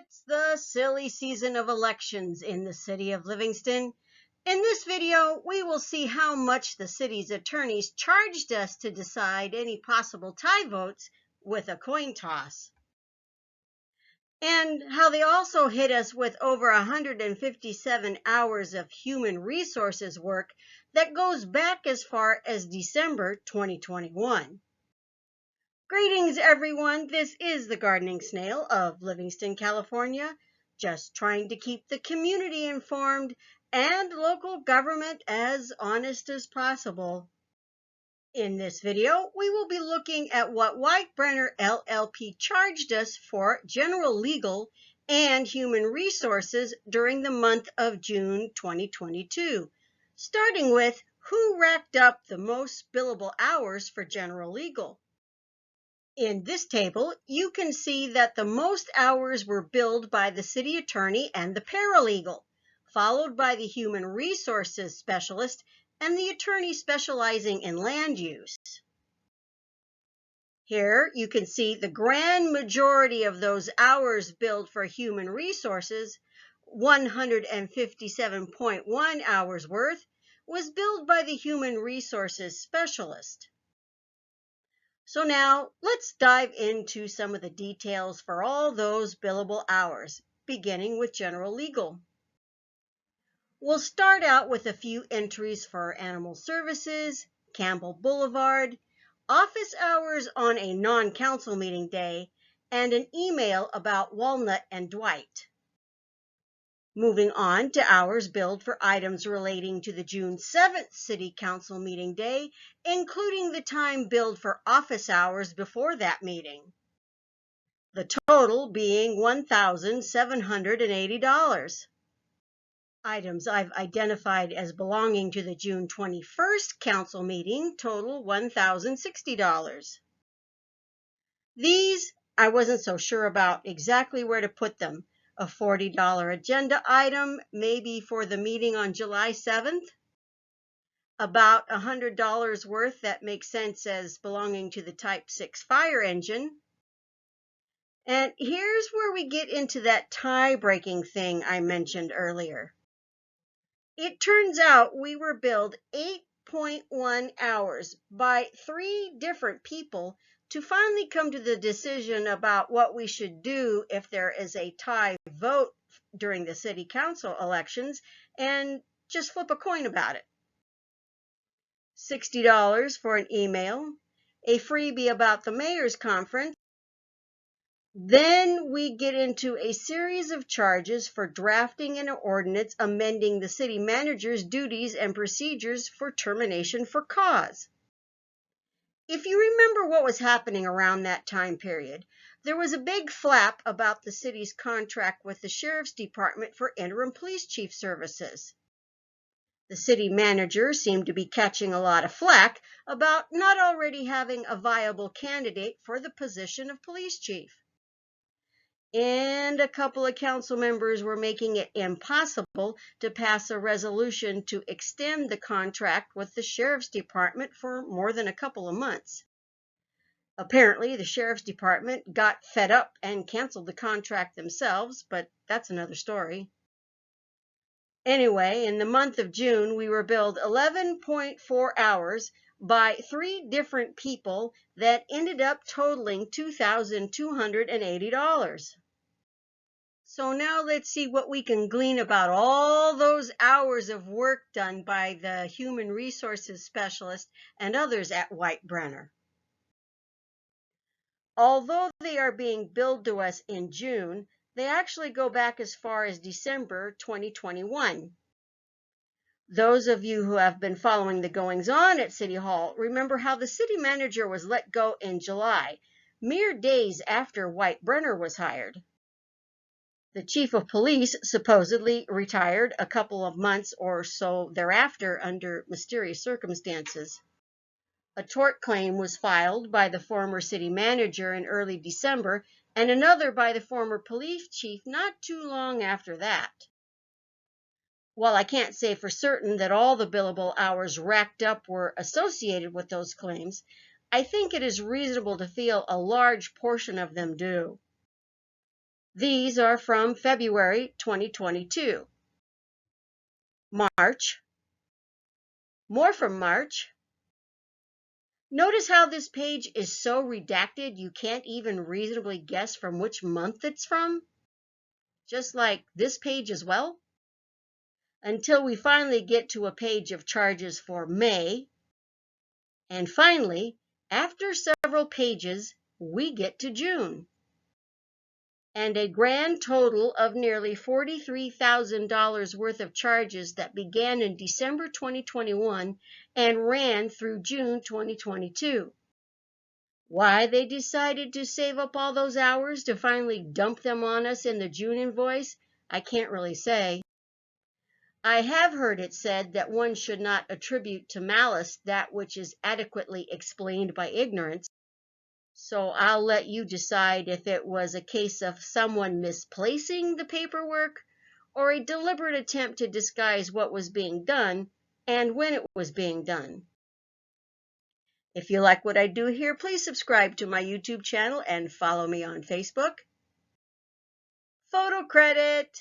It's the silly season of elections in the city of Livingston. In this video, we will see how much the city's attorneys charged us to decide any possible tie votes with a coin toss, and how they also hit us with over 157 hours of human resources work that goes back as far as December 2021. Greetings, everyone. This is the Gardening Snail of Livingston, California, just trying to keep the community informed and local government as honest as possible. In this video, we will be looking at what White Brenner LLP charged us for general legal and human resources during the month of June 2022, starting with who racked up the most billable hours for general legal. In this table, you can see that the most hours were billed by the city attorney and the paralegal, followed by the human resources specialist and the attorney specializing in land use. Here you can see the grand majority of those hours billed for human resources, 157.1 hours worth, was billed by the human resources specialist. So now let's dive into some of the details for all those billable hours, beginning with general legal. We'll start out with a few entries for animal services, Campbell Boulevard, office hours on a non-council meeting day, and an email about Walnut and Dwight. Moving on to hours billed for items relating to the June 7th City Council meeting day, including the time billed for office hours before that meeting. The total being $1,780. Items I've identified as belonging to the June 21st Council meeting total $1,060. These I wasn't so sure about exactly where to put them. A $40 agenda item, maybe for the meeting on July 7th. About $100 worth that makes sense as belonging to the Type 6 fire engine. And here's where we get into that tie-breaking thing I mentioned earlier. It turns out we were billed 8.1 hours by 3 different people to finally come to the decision about what we should do if there is a tie vote during the city council elections, and just flip a coin about it. $60 for an email, a freebie about the mayor's conference. Then we get into a series of charges for drafting an ordinance amending the city manager's duties and procedures for termination for cause. If you remember what was happening around that time period, there was a big flap about the city's contract with the sheriff's department for interim police chief services. The city manager seemed to be catching a lot of flack about not already having a viable candidate for the position of police chief. And a couple of council members were making it impossible to pass a resolution to extend the contract with the sheriff's department for more than a couple of months. Apparently, the sheriff's department got fed up and canceled the contract themselves, but that's another story. Anyway, in the month of June, we were billed 11.4 hours by 3 different people that ended up totaling $2,280. So now let's see what we can glean about all those hours of work done by the human resources specialist and others at White Brenner. Although they are being billed to us in June, they actually go back as far as December 2021. Those of you who have been following the goings-on at City Hall remember how the city manager was let go in July, mere days after White Brenner was hired. The chief of police supposedly retired a couple of months or so thereafter under mysterious circumstances. A tort claim was filed by the former city manager in early December, and another by the former police chief not too long after that. While I can't say for certain that all the billable hours racked up were associated with those claims, I think it is reasonable to feel a large portion of them do. These are from February 2022. March. More from March. Notice how this page is so redacted you can't even reasonably guess from which month it's from? Just like this page as well? Until we finally get to a page of charges for May. And finally, after several pages, we get to June. And a grand total of nearly $43,000 worth of charges that began in December 2021 and ran through June 2022. Why they decided to save up all those hours to finally dump them on us in the June invoice, I can't really say. I have heard it said that one should not attribute to malice that which is adequately explained by ignorance. So I'll let you decide if it was a case of someone misplacing the paperwork or a deliberate attempt to disguise what was being done and when it was being done. If you like what I do here, please subscribe to my YouTube channel and follow me on Facebook. Photo credit.